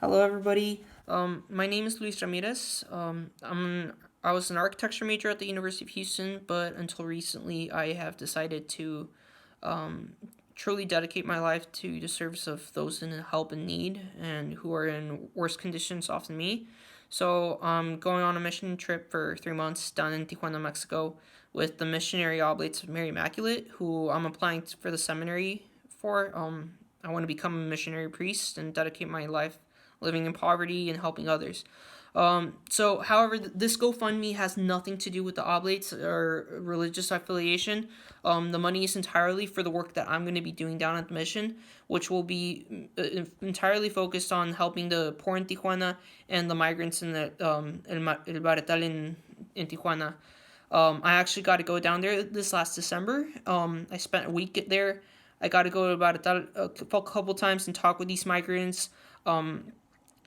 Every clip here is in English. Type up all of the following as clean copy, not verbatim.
Hello, everybody. My name is Luis Ramirez. I was an architecture major at the University of Houston, but until recently, I have decided to um, truly dedicate my life to the service of those in help and need and who are in worse conditions off than me. So I'm going on a mission trip for 3 months down in Tijuana, Mexico, with the missionary oblates of Mary Immaculate, who I'm applying for the seminary for. I want to become a missionary priest and dedicate my life living in poverty and helping others. However, this GoFundMe has nothing to do with the oblates or religious affiliation. The money is entirely for the work that I'm going to be doing down at the mission, which will be entirely focused on helping the poor in Tijuana and the migrants in the El Barretal in Tijuana. I actually got to go down there this last December. I spent a week there. I got to go to Barretal a couple times and talk with these migrants.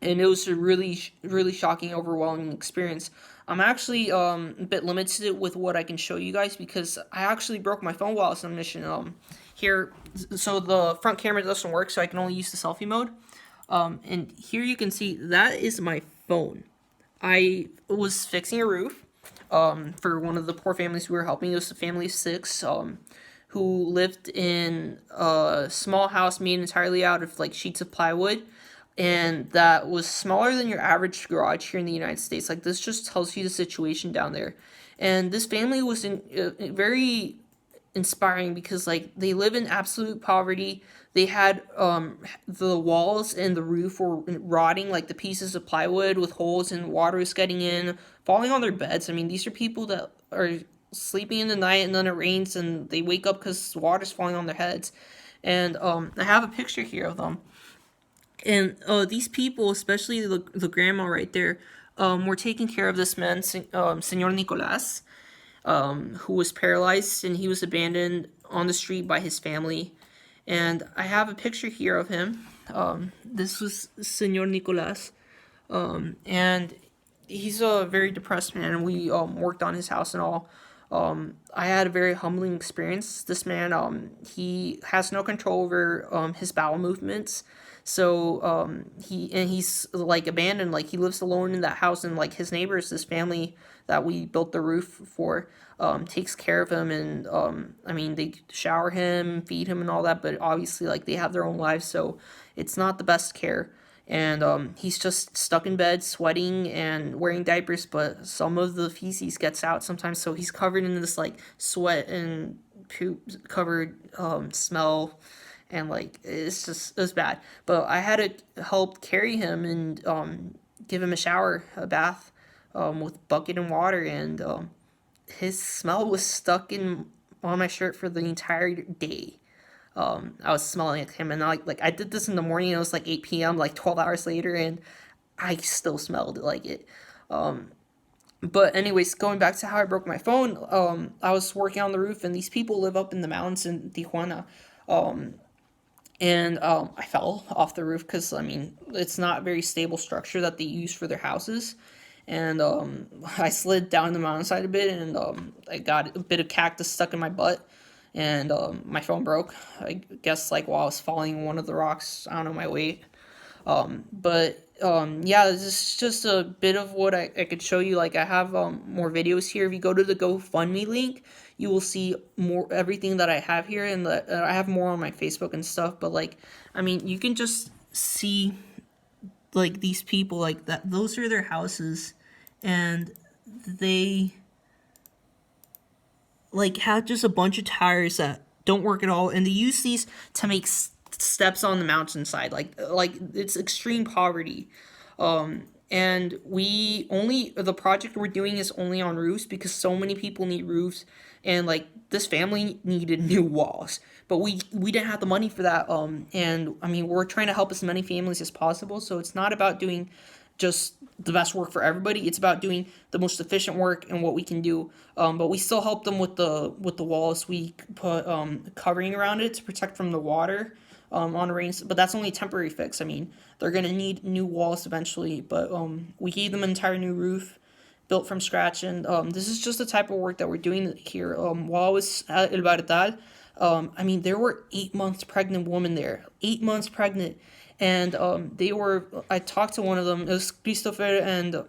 And it was a really shocking, overwhelming experience. I'm actually a bit limited with what I can show you guys because I actually broke my phone while I was on mission. Here, so the front camera doesn't work, so I can only use the selfie mode. And here you can see that is my phone. I was fixing a roof for one of the poor families we were helping. It was a family of six who lived in a small house made entirely out of like sheets of plywood, and that was smaller than your average garage here in the United States. Like, this just tells you the situation down there. And this family was very inspiring because like they live in absolute poverty. They had the walls and the roof were rotting, like the pieces of plywood with holes, and water is getting in, falling on their beds. I mean, these are people that are sleeping in the night and then it rains and they wake up because water's falling on their heads. And I have a picture here of them. And these people, especially the grandma right there, were taking care of this man, Senor Nicolas, who was paralyzed and he was abandoned on the street by his family. And I have a picture here of him. This was Senor Nicolas, and he's a very depressed man. And we worked on his house and all. I had a very humbling experience. This man, he has no control over his bowel movements. So he's like abandoned. Like, he lives alone in that house, and like his neighbors, this family that we built the roof for, takes care of him. And I mean, they shower him, feed him, and all that. But obviously, like, they have their own lives, so it's not the best care. And he's just stuck in bed, sweating and wearing diapers. But some of the feces gets out sometimes, so he's covered in this like sweat and poop covered smell, and like it's bad. But I had to help carry him and give him a shower, a bath, with bucket and water. And his smell was stuck in on my shirt for the entire day. I was smelling at him, and I did this in the morning. It was like 8 p.m., like 12 hours later, and I still smelled like it. But anyways, going back to how I broke my phone, I was working on the roof, and these people live up in the mountains in Tijuana. And I fell off the roof because, I mean, it's not a very stable structure that they use for their houses. And I slid down the mountainside a bit, and I got a bit of cactus stuck in my butt, and my phone broke. I guess like while I was falling one of the rocks. I don't know my weight. Yeah, this is just a bit of what I could show you. Like, I have more videos here. If you go to the GoFundMe link, you will see more everything that I have here, and I have more on my Facebook and stuff. But like, I mean, you can just see like these people like that. Those are their houses, and they like have just a bunch of tires that don't work at all, and they use these to make steps on the mountainside. Like it's extreme poverty. And we only the project we're doing is only on roofs because so many people need roofs, and like this family needed new walls, but we didn't have the money for that. And I mean, we're trying to help as many families as possible, so it's not about doing just the best work for everybody. It's about doing the most efficient work and what we can do. But we still help them with the walls. We put covering around it to protect from the water on rains. But that's only a temporary fix. I mean, they're gonna need new walls eventually. But we gave them an entire new roof built from scratch. And this is just the type of work that we're doing here. While I was at El Bartal, I mean, there were 8 months pregnant women there, 8 months pregnant, and they were. I talked to one of them. It was Christopher and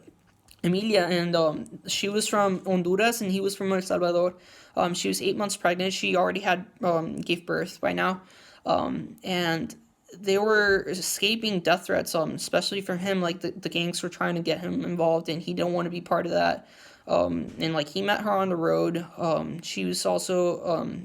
Emilia, and she was from Honduras and he was from El Salvador. She was 8 months pregnant. She already had gave birth by now, and they were escaping death threats. Especially for him, like the gangs were trying to get him involved, and he didn't want to be part of that. And like he met her on the road. She was also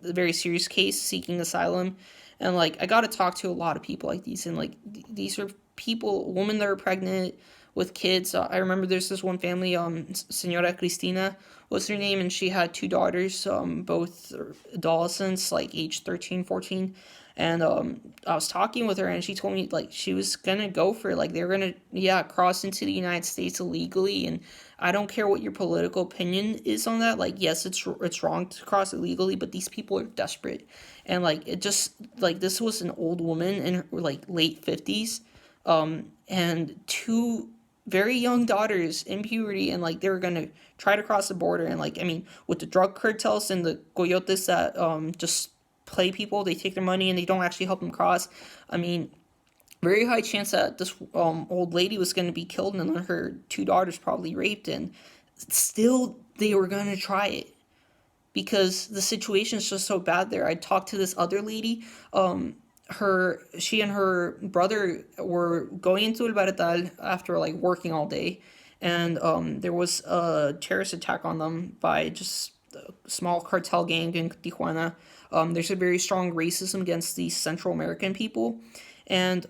a very serious case seeking asylum, and like I got to talk to a lot of people like these, and like these are people, women that are pregnant with kids. I remember there's this one family, Senora Cristina was her name, and she had two daughters, both adolescents, like age 13, 14. And I was talking with her, and she told me like she was gonna go for it. Like they were gonna, yeah, cross into the United States illegally. And I don't care what your political opinion is on that. Like yes, it's wrong to cross illegally, but these people are desperate, and like it just like this was an old woman in her like late 50s, and two very young daughters in puberty, and like they were gonna try to cross the border. And like I mean, with the drug cartels and the coyotes that just play people, they take their money and they don't actually help them cross. I mean, very high chance that this old lady was going to be killed and then her two daughters probably raped, and still they were going to try it because the situation is just so bad there. I talked to this other lady. She and her brother were going into El Barretal after like working all day, and there was a terrorist attack on them by just a small cartel gang in Tijuana. There's a very strong racism against these Central American people, and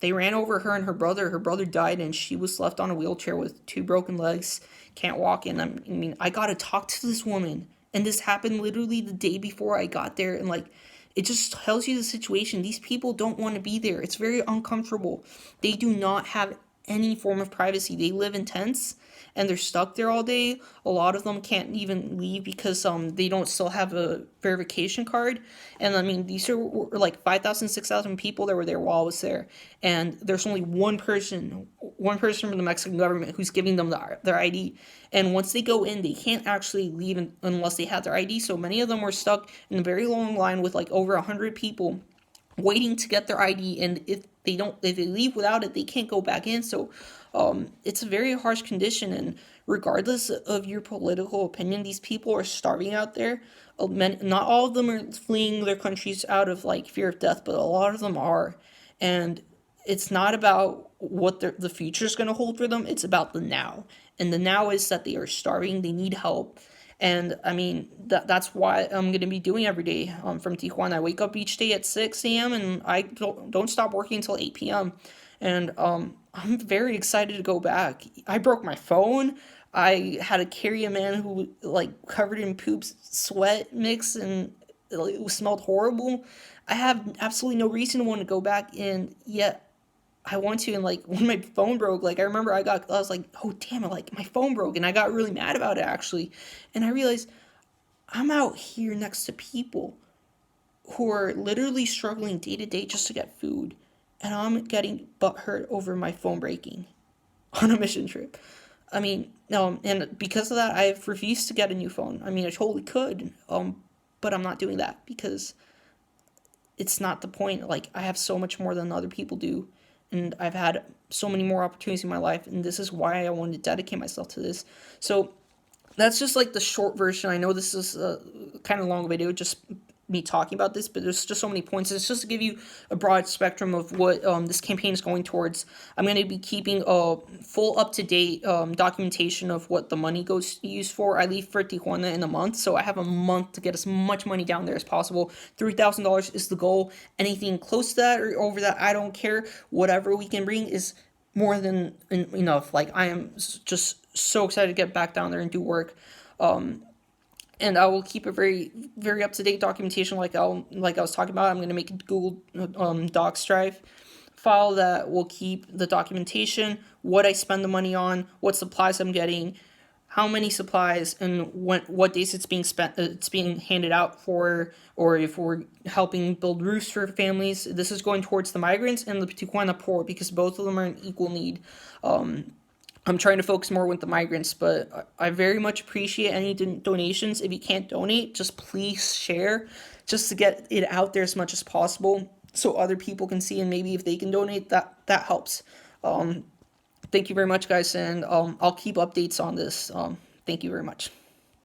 they ran over her and her brother. Her brother died, and she was left on a wheelchair with two broken legs, can't walk. And I mean, I got to talk to this woman, and this happened literally the day before I got there, and like it just tells you the situation. These people don't want to be there. It's very uncomfortable. They do not have any form of privacy. They live in tents and they're stuck there all day. A lot of them can't even leave because they don't still have a verification card. And I mean, these were like 5,000, 6,000 people that were there while I was there, and there's only one person from the Mexican government who's giving them their ID. And once they go in, they can't actually leave unless they have their ID. So many of them were stuck in a very long line with like over 100 people waiting to get their ID, and if they leave without it, they can't go back in. So it's a very harsh condition, and regardless of your political opinion, these people are starving out there. Not all of them are fleeing their countries out of like fear of death, but a lot of them are, and it's not about what the future is going to hold for them. It's about the now, and the now is that they are starving. They need help. And I mean, that's why I'm going to be doing every day from Tijuana. I wake up each day at 6 a.m. and I don't stop working until 8 p.m. And I'm very excited to go back. I broke my phone. I had to carry a man who, like, covered in poop, sweat mix, and it smelled horrible. I have absolutely no reason to want to go back, and yet I want to. And like when my phone broke, like I remember I was like, oh damn it, like my phone broke, and I got really mad about it actually. And I realized I'm out here next to people who are literally struggling day to day just to get food, and I'm getting butthurt over my phone breaking on a mission trip. I mean, and because of that, I've refused to get a new phone. I mean, I totally could, but I'm not doing that because it's not the point. Like, I have so much more than other people do, and I've had so many more opportunities in my life, and this is why I wanted to dedicate myself to this. So that's just like the short version. I know this is a kind of long video, just me talking about this, but there's just so many points. It's just to give you a broad spectrum of what this campaign is going towards. I'm going to be keeping a full up-to-date documentation of what the money goes used for. I leave for Tijuana in a month, so I have a month to get as much money down there as possible. $3,000 is the goal. Anything close to that or over that, I don't care. Whatever we can bring is more than enough. Like, I am just so excited to get back down there and do work. And I will keep a very, very up-to-date documentation like I was talking about. I'm going to make a Google Docs drive file that will keep the documentation, what I spend the money on, what supplies I'm getting, how many supplies, and what days it's being spent, it's being handed out for, or if we're helping build roofs for families. This is going towards the migrants and the Tijuana poor because both of them are in equal need. I'm trying to focus more with the migrants, but I very much appreciate any donations. If you can't donate, just please share, just to get it out there as much as possible, so other people can see, and maybe if they can donate, that helps. Thank you very much, guys, and I'll keep updates on this. Thank you very much.